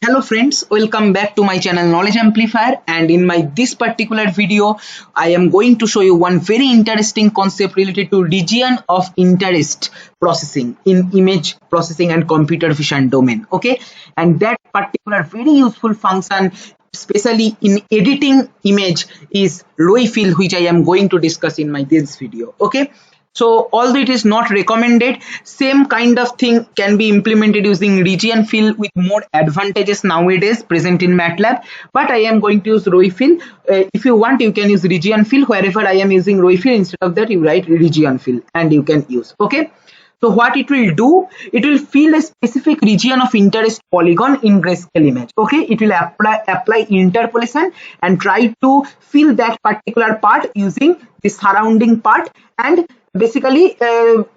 Hello friends, welcome back to my channel Knowledge Amplifier, and in my this particular video I am going to show you one very interesting concept related to region of interest processing in image processing and computer vision domain. Okay, and that particular very useful function especially in editing image is ROI fill, which I am going to discuss in my this video. Okay, so although it is not recommended, same kind of thing can be implemented using region fill with more advantages nowadays present in MATLAB. But I am going to use ROI fill. If you want, you can use region fill. Wherever I am using ROI fill, instead of that, you write region fill and you can use. Okay. So what it will do, it will fill a specific region of interest polygon in grayscale image. Okay, it will apply interpolation and try to fill that particular part using the surrounding part. And basically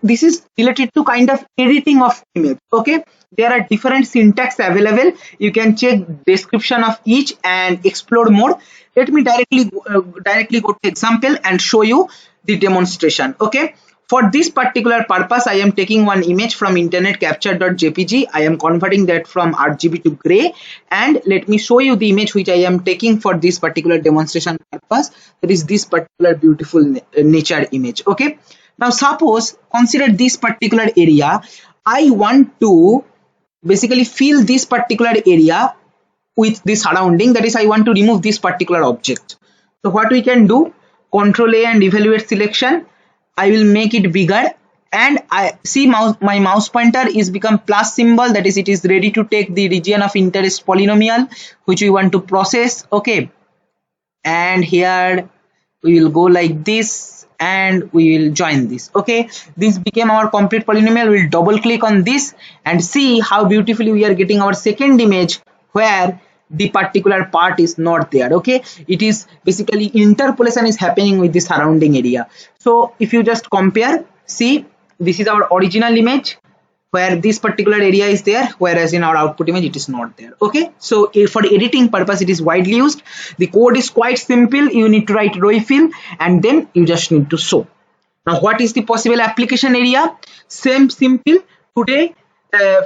this is related to kind of editing of image. Okay, there are different syntax available. You can check description of each and explore more. Let me directly go to example and show you the demonstration. Okay, for this particular purpose, I am taking one image from internet capture.jpg. I am converting that from RGB to gray, and let me show you the image which I am taking for this particular demonstration purpose. That is this particular beautiful nature image. Okay, now suppose consider this particular area. I want to basically fill this particular area with the surrounding. That is, I want to remove this particular object. So what we can do, Control A and evaluate selection. I will make it bigger, and I see my mouse pointer is become plus symbol. That is, it is ready to take the region of interest polynomial which we want to process. Okay, and here we will go like this and we will join this. Okay, this became our complete polynomial. We'll double click on this and see how beautifully we are getting our second image where the particular part is not there. Okay, it is basically interpolation is happening with the surrounding area. So if you just compare, see, this is our original image where this particular area is there, whereas in our output image it is not there. Okay, so for editing purpose it is widely used. The code is quite simple. You need to write ROI fill and then you just need to show. Now what is the possible application area? Same simple. Today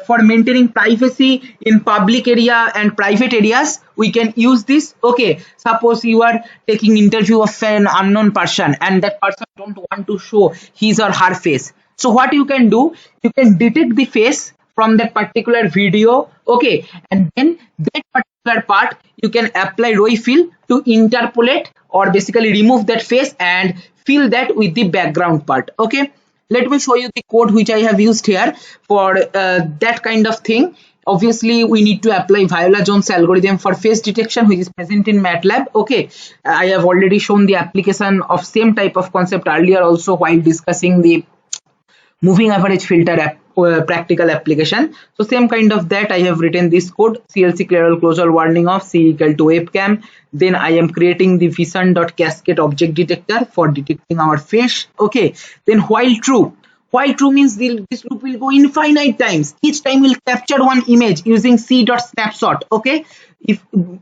for maintaining privacy in public area and private areas, we can use this. Okay, suppose you are taking interview of an unknown person and that person don't want to show his or her face. So what you can do, you can detect the face from that particular video. Okay, and then that particular part you can apply ROI fill to interpolate or basically remove that face and fill that with the background part. Okay, let me show you the code which I have used here for that kind of thing. Obviously we need to apply Viola-Jones algorithm for face detection, which is present in MATLAB. Okay, I have already shown the application of same type of concept earlier also while discussing the moving average filter practical application. So same kind of that I have written this code, CLC clear closure warning of C equal to webcam. Then I am creating the vision.cascade object detector for detecting our face. Okay, then while true means this loop will go infinite times. Each time will capture one image using c.snapshot. Okay,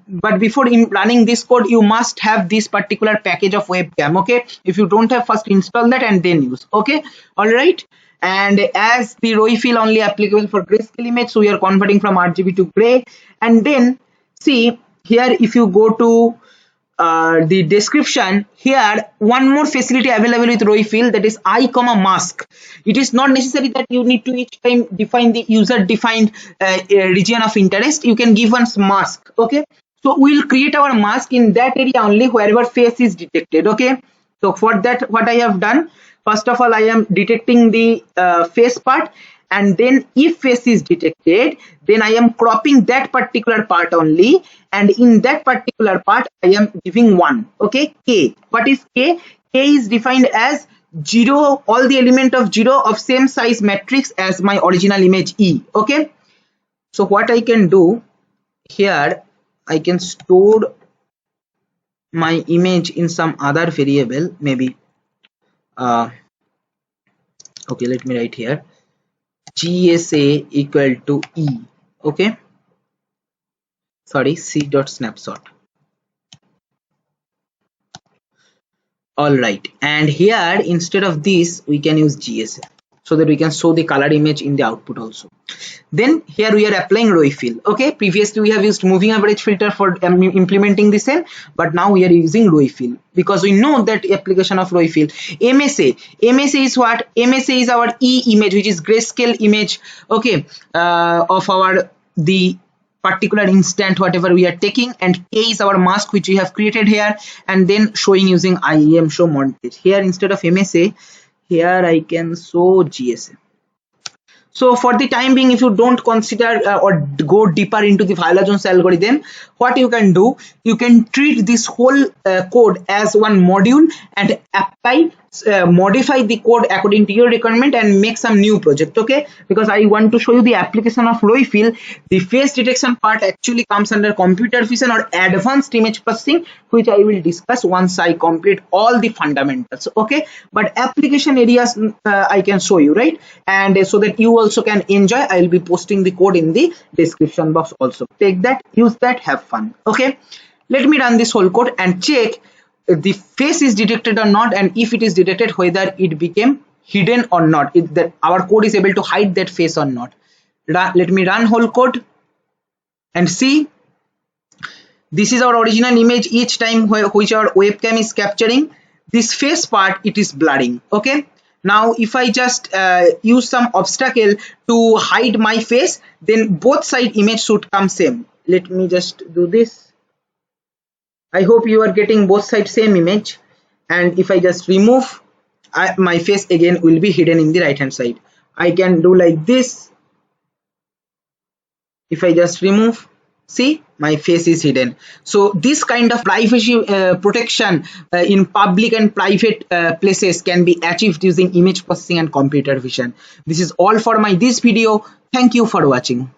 but before running this code you must have this particular package of webcam. Okay, if you don't have, first install that and then use. Okay, all right. And as the ROI fill only applicable for grayscale image, so we are converting from RGB to gray. And then see here, if you go to the description, here one more facility available with ROI fill, that is I comma mask. It is not necessary that you need to each time define the user defined region of interest. You can give one mask. Okay, so we will create our mask in that area only wherever face is detected. Okay, so for that what I have done, first of all I am detecting the face part, and then if face is detected then I am cropping that particular part only, and in that particular part I am giving 1. Okay, k. What is k? K is defined as 0, all the element of 0 of same size matrix as my original image E. Okay, so what I can do here, I can store my image in some other variable, maybe okay, let me write here GSA equal to E. Okay, sorry, c.snapshot. All right, and here instead of this we can use GSA. so that we can show the color image in the output also. Then here we are applying Roy fill. Okay, previously we have used moving average filter for implementing the same, but now we are using Roy fill because we know that application of Roy fill. MSA is what? MSA is our E image, which is grayscale image, okay, of our the particular instant whatever we are taking, and K is our mask which we have created here, and then showing using IEM show montage. Here instead of MSA, here I can show GSA. So for the time being, if you don't consider or go deeper into the Viola-Jones algorithm, what you can do, you can treat this whole code as one module and apply, modify the code according to your requirement and make some new project. Okay, because I want to show you the application of Roy fill. The face detection part actually comes under computer vision or advanced image processing, which I will discuss once I complete all the fundamentals. Okay, but application areas I can show you, right? And so that you also can enjoy, I will be posting the code in the description box also. Take that, use that, have fun. Okay, let me run this whole code and check if the face is detected or not, and if it is detected, whether it became hidden or not, if that our code is able to hide that face or not. Let me run whole code and see. This is our original image. Each time which our webcam is capturing, this face part, it is blurring. Okay, now if I just use some obstacle to hide my face, then both side image should come same. Let me just do this. I hope you are getting both sides same image, and if I just remove, my face again will be hidden in the right hand side. I can do like this. If I just remove, see, my face is hidden. So this kind of privacy protection in public and private places can be achieved using image processing and computer vision. This is all for this video. Thank you for watching.